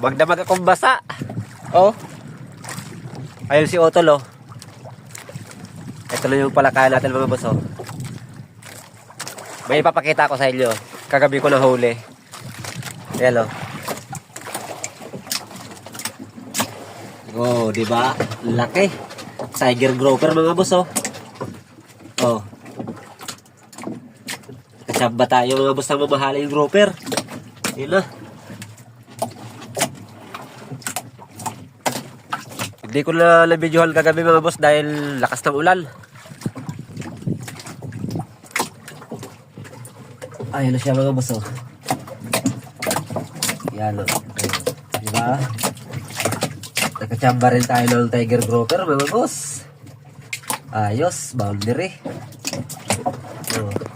Magdamag akong basa. Oh. Ayun si Otol, oh. Ito na yung palakayan natin mga boss, oh. May ipapakita ko sa inyo. Kagabi ko na huli. Ayan, oh. Oh, di ba? Laki. Tiger grouper mga boss, oh. Oh. Kasamba tayo mga boss ng mamahaling grouper. Yun na. Hindi ko na nabidyohan kagabi mga boss dahil lakas ng ulan. Ayun na siya mga boss, oh. Yan, oh. Diba? Nakachamba rin tayo ng tiger grouper mga boss. Ayos, boundary. Oh.